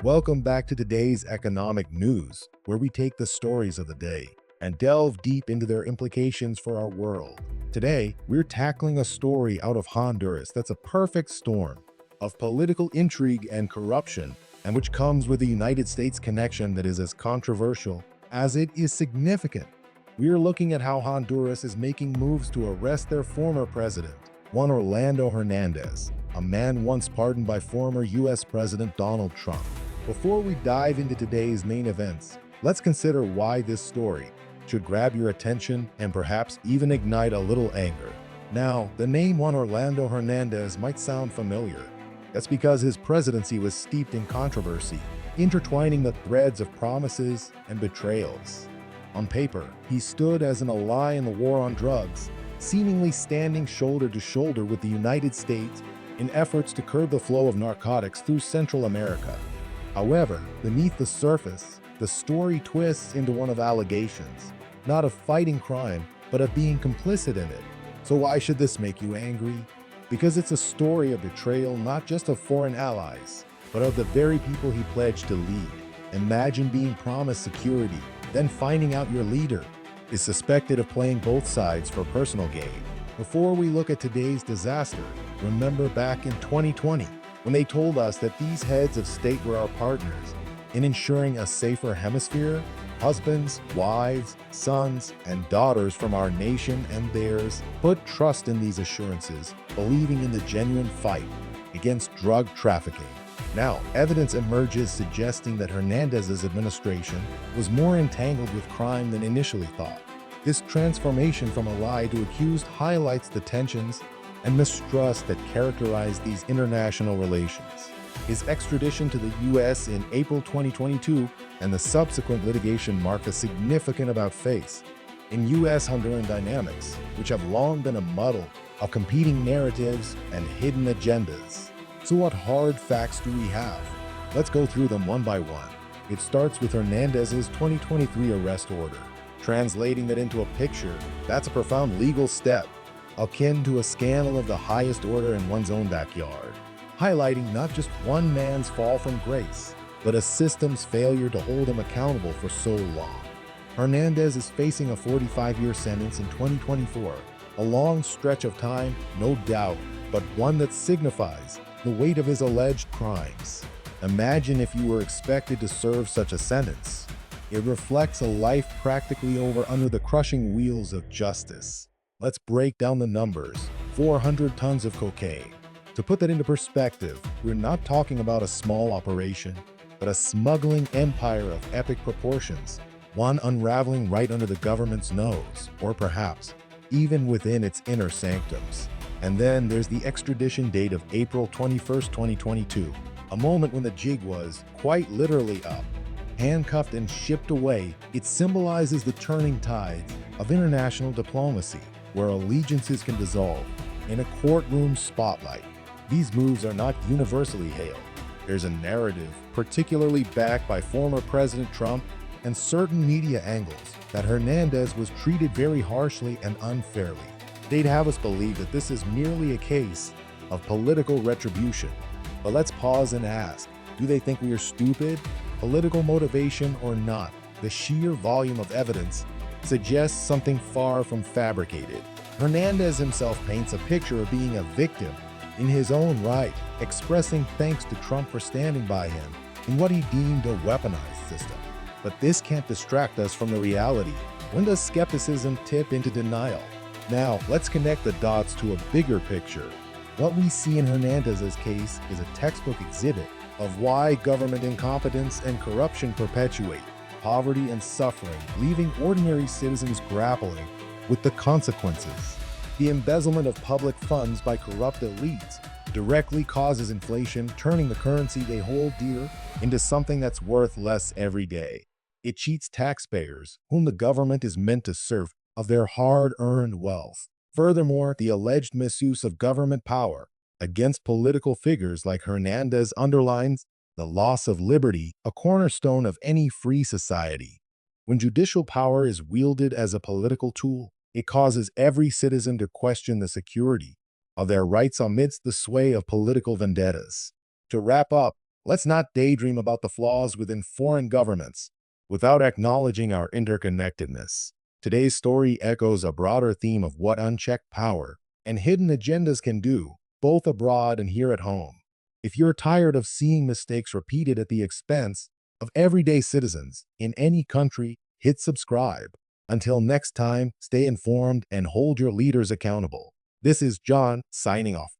Welcome back to today's economic news, where we take the stories of the day and delve deep into their implications for our world. Today, we're tackling a story out of Honduras that's a perfect storm of political intrigue and corruption, and which comes with a United States connection that is as controversial as it is significant. We're looking at how Honduras is making moves to arrest their former president, Juan Orlando Hernández, a man once pardoned by former U.S. President Donald Trump. Before we dive into today's main events, let's consider why this story should grab your attention and perhaps even ignite a little anger. Now, the name Juan Orlando Hernández might sound familiar. That's because his presidency was steeped in controversy, intertwining the threads of promises and betrayals. On paper, he stood as an ally in the war on drugs, seemingly standing shoulder to shoulder with the United States in efforts to curb the flow of narcotics through Central America. However, beneath the surface, the story twists into one of allegations, not of fighting crime, but of being complicit in it. So why should this make you angry? Because it's a story of betrayal not just of foreign allies, but of the very people he pledged to lead. Imagine being promised security, then finding out your leader is suspected of playing both sides for personal gain. Before we look at today's disaster, remember back in 2020, when they told us that these heads of state were our partners in ensuring a safer hemisphere. Husbands, wives, sons, and daughters from our nation and theirs put trust in these assurances, believing in the genuine fight against drug trafficking. Now, evidence emerges suggesting that Hernandez's administration was more entangled with crime than initially thought. This transformation from ally to accused highlights the tensions and mistrust that characterize these international relations. His extradition to the U.S. in April 2022 and the subsequent litigation mark a significant about-face in U.S.-Honduran dynamics, which have long been a muddle of competing narratives and hidden agendas. So what hard facts do we have? Let's go through them one by one. It starts with Hernandez's 2023 arrest order. Translating that into a picture, that's a profound legal step, akin to a scandal of the highest order in one's own backyard, highlighting not just one man's fall from grace, but a system's failure to hold him accountable for so long. Hernandez is facing a 45-year sentence in 2024, a long stretch of time, no doubt, but one that signifies the weight of his alleged crimes. Imagine if you were expected to serve such a sentence. It reflects a life practically over under the crushing wheels of justice. Let's break down the numbers. 400 tons of cocaine. To put that into perspective, we're not talking about a small operation, but a smuggling empire of epic proportions, one unraveling right under the government's nose, or perhaps even within its inner sanctums. And then there's the extradition date of April 21st, 2022, a moment when the jig was, quite literally, up. Handcuffed and shipped away, it symbolizes the turning tides of international diplomacy, where allegiances can dissolve in a courtroom spotlight. These moves are not universally hailed. There's a narrative, particularly backed by former President Trump and certain media angles, that Hernandez was treated very harshly and unfairly. They'd have us believe that this is merely a case of political retribution. But let's pause and ask, do they think we are stupid? Political motivation or not, the sheer volume of evidence suggests something far from fabricated. Hernandez himself paints a picture of being a victim in his own right, expressing thanks to Trump for standing by him in what he deemed a weaponized system. But this can't distract us from the reality. When does skepticism tip into denial? Now, let's connect the dots to a bigger picture. What we see in Hernandez's case is a textbook exhibit of why government incompetence and corruption perpetuate poverty and suffering, leaving ordinary citizens grappling with the consequences. The embezzlement of public funds by corrupt elites directly causes inflation, turning the currency they hold dear into something that's worth less every day. It cheats taxpayers, whom the government is meant to serve, of their hard-earned wealth. Furthermore, the alleged misuse of government power against political figures like Hernandez underlines the loss of liberty, a cornerstone of any free society. When judicial power is wielded as a political tool, it causes every citizen to question the security of their rights amidst the sway of political vendettas. To wrap up, Let's not daydream about the flaws within foreign governments without acknowledging our interconnectedness. Today's story echoes a broader theme of what unchecked power and hidden agendas can do, both abroad and here at home. If you're tired of seeing mistakes repeated at the expense of everyday citizens in any country, hit subscribe. Until next time, stay informed and hold your leaders accountable. This is John signing off.